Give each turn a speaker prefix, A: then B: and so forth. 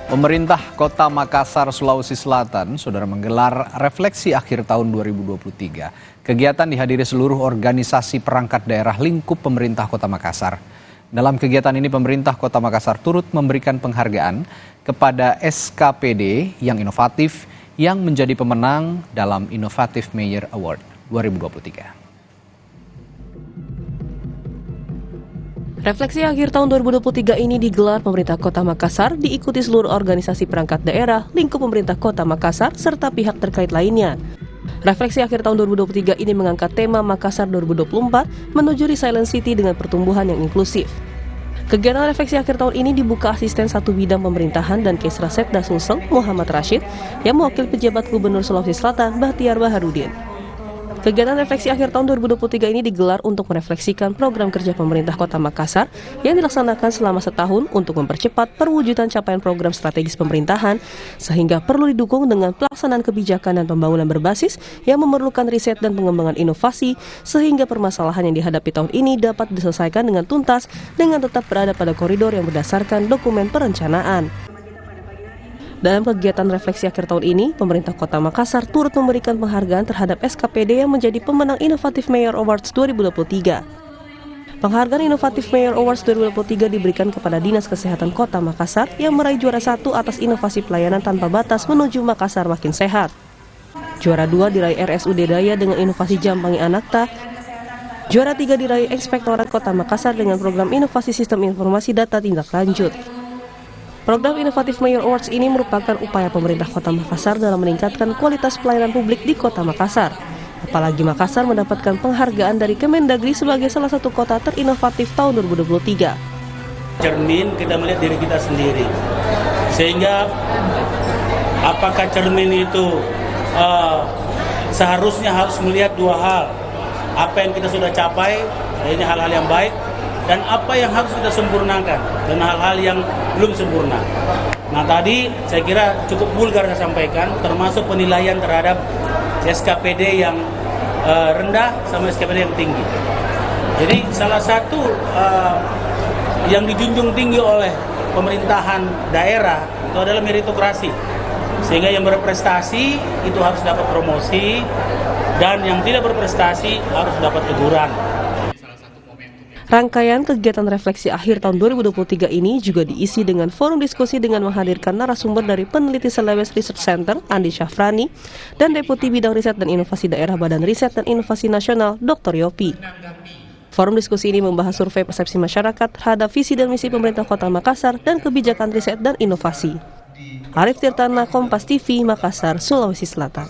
A: Pemerintah Kota Makassar, Sulawesi Selatan, saudara menggelar refleksi akhir tahun 2023. Kegiatan dihadiri seluruh organisasi perangkat daerah lingkup pemerintah Kota Makassar. Dalam kegiatan ini, pemerintah Kota Makassar turut memberikan penghargaan kepada SKPD yang inovatif yang menjadi pemenang dalam Innovative Mayor Award 2023.
B: Refleksi akhir tahun 2023 ini digelar pemerintah Kota Makassar, diikuti seluruh organisasi perangkat daerah, lingkup pemerintah Kota Makassar, serta pihak terkait lainnya. Refleksi akhir tahun 2023 ini mengangkat tema Makassar 2024 menuju Resilient City dengan pertumbuhan yang inklusif. Kegiatan refleksi akhir tahun ini dibuka asisten satu bidang pemerintahan dan Kesra Setda Sulsel, Muhammad Rashid, yang mewakili pejabat Gubernur Sulawesi Selatan, Bahtiar Baharudin. Kegiatan refleksi akhir tahun 2023 ini digelar untuk merefleksikan program kerja pemerintah Kota Makassar yang dilaksanakan selama setahun untuk mempercepat perwujudan capaian program strategis pemerintahan, sehingga perlu didukung dengan pelaksanaan kebijakan dan pembangunan berbasis yang memerlukan riset dan pengembangan inovasi, sehingga permasalahan yang dihadapi tahun ini dapat diselesaikan dengan tuntas dengan tetap berada pada koridor yang berdasarkan dokumen perencanaan. Dalam kegiatan refleksi akhir tahun ini, pemerintah Kota Makassar turut memberikan penghargaan terhadap SKPD yang menjadi pemenang Innovative Mayor Awards 2023. Penghargaan Innovative Mayor Awards 2023 diberikan kepada Dinas Kesehatan Kota Makassar yang meraih juara 1 atas inovasi pelayanan tanpa batas menuju Makassar makin sehat. Juara 2 diraih RSUD Daya dengan inovasi Jampangi Anakta. Juara 3 diraih Inspektorat Kota Makassar dengan program inovasi sistem informasi data tindak lanjut. Program Innovative Mayor Awards ini merupakan upaya pemerintah Kota Makassar dalam meningkatkan kualitas pelayanan publik di Kota Makassar. Apalagi Makassar mendapatkan penghargaan dari Kemendagri sebagai salah satu kota terinovatif tahun 2023.
C: Cermin kita melihat diri kita sendiri. Sehingga apakah cermin itu seharusnya harus melihat dua hal. Apa yang kita sudah capai, ini hal-hal yang baik, dan apa yang harus kita sempurnakan, dan hal-hal yang belum sempurna. Nah, tadi saya kira cukup vulgar saya sampaikan, termasuk penilaian terhadap SKPD yang rendah sama SKPD yang tinggi. Jadi salah satu yang dijunjung tinggi oleh pemerintahan daerah itu adalah meritokrasi. Sehingga yang berprestasi itu harus dapat promosi, dan yang tidak berprestasi harus dapat teguran.
B: Rangkaian kegiatan refleksi akhir tahun 2023 ini juga diisi dengan forum diskusi dengan menghadirkan narasumber dari peneliti Selewes Research Center, Andi Syafrani, dan Deputi Bidang Riset dan Inovasi Daerah Badan Riset dan Inovasi Nasional, Dr. Yopi. Forum diskusi ini membahas survei persepsi masyarakat terhadap visi dan misi pemerintah Kota Makassar dan kebijakan riset dan inovasi. Arif Tirtana, Kompas TV, Makassar, Sulawesi Selatan.